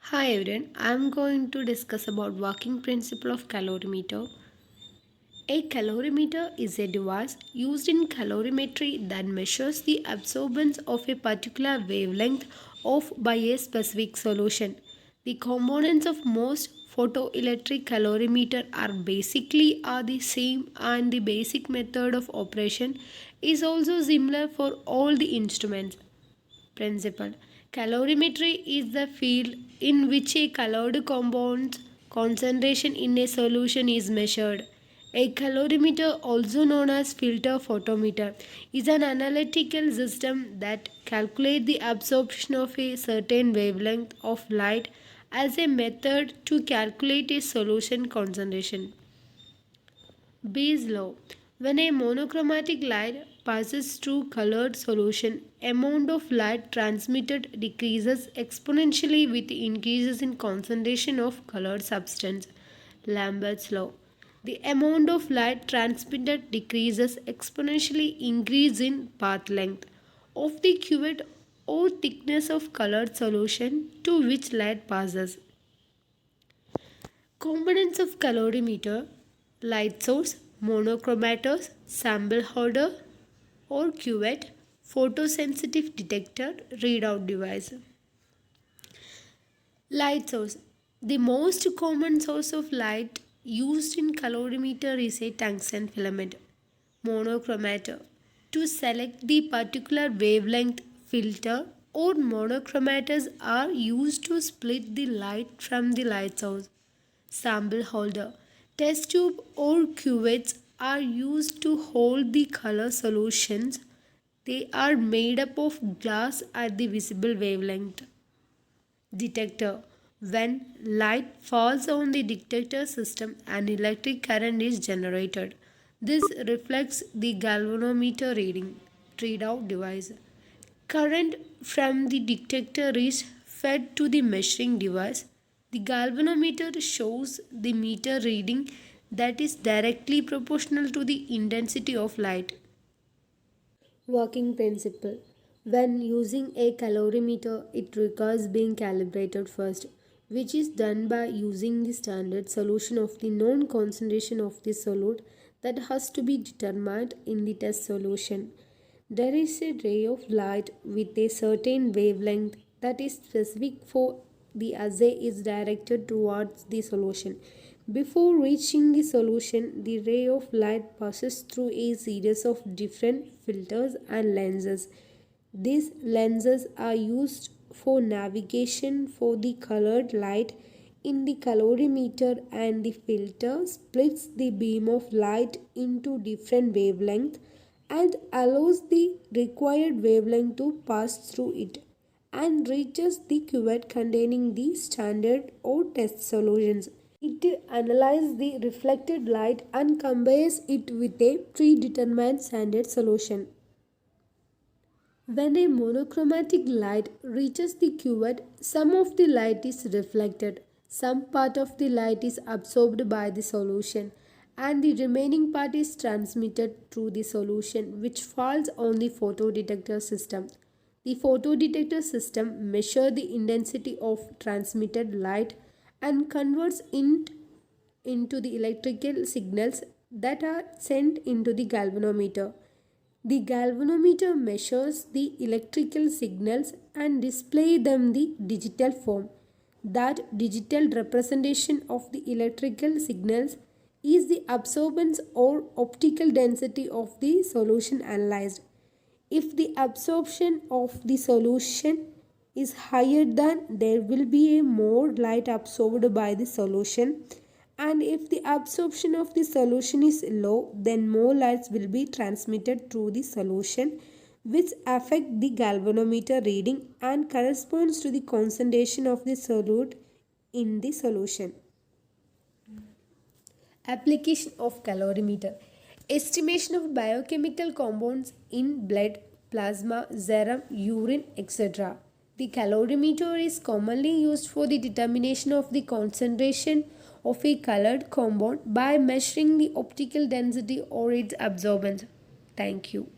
Hi everyone, I am going to discuss about working principle of calorimeter. A calorimeter is a device used in calorimetry that measures the absorbance of a particular wavelength of by a specific solution. The components of most photoelectric calorimeter are the same, and the basic method of operation is also similar for all the instruments. Principle. Calorimetry is the field in which a colored compound's concentration in a solution is measured. A calorimeter, also known as filter photometer, is an analytical system that calculates the absorption of a certain wavelength of light as a method to calculate a solution concentration. Bayes law. When a monochromatic light passes through colored solution, amount of light transmitted decreases exponentially with increases in concentration of colored substance. Lambert's law. The amount of light transmitted decreases exponentially increase in path length of the cuvette or thickness of colored solution to which light passes. Components of colorimeter: light source, monochromators, sample holder or cuvette, photosensitive detector, readout device. Light source. The most common source of light used in colorimeter is a tungsten filament. Monochromator. To select the particular wavelength, filter or monochromators are used to split the light from the light source. Sample holder. Test tube or cuvettes are used to hold the color solutions. They are made up of glass at the visible wavelength. Detector. When light falls on the detector system, an electric current is generated. This reflects the galvanometer reading. Readout device. Current from the detector is fed to the measuring device. The galvanometer shows the meter reading that is directly proportional to the intensity of light. Working principle. When using a calorimeter, it requires being calibrated first, which is done by using the standard solution of the known concentration of the solute that has to be determined in the test solution. There is a ray of light with a certain wavelength that is specific for the assay is directed towards the solution. Before reaching the solution, the ray of light passes through a series of different filters and lenses. These lenses are used for navigation for the colored light in the colorimeter, and the filter splits the beam of light into different wavelengths and allows the required wavelength to pass through it and reaches the cuvette containing the standard or test solutions. It analyzes the reflected light and compares it with a predetermined standard solution. When a monochromatic light reaches the cuvette, some of the light is reflected, some part of the light is absorbed by the solution, and the remaining part is transmitted through the solution, which falls on the photodetector system. The photodetector system measures the intensity of transmitted light and converts it into the electrical signals that are sent into the galvanometer. The galvanometer measures the electrical signals and display them the digital form. That digital representation of the electrical signals is the absorbance or optical density of the solution analyzed. If the absorption of the solution is higher, then there will be a more light absorbed by the solution, and if the absorption of the solution is low, then more lights will be transmitted through the solution, which affect the galvanometer reading and corresponds to the concentration of the solute in the solution. Application of calorimeter. Estimation of biochemical compounds in blood, plasma, serum, urine, etc. The calorimeter is commonly used for the determination of the concentration of a colored compound by measuring the optical density or its absorbance. Thank you.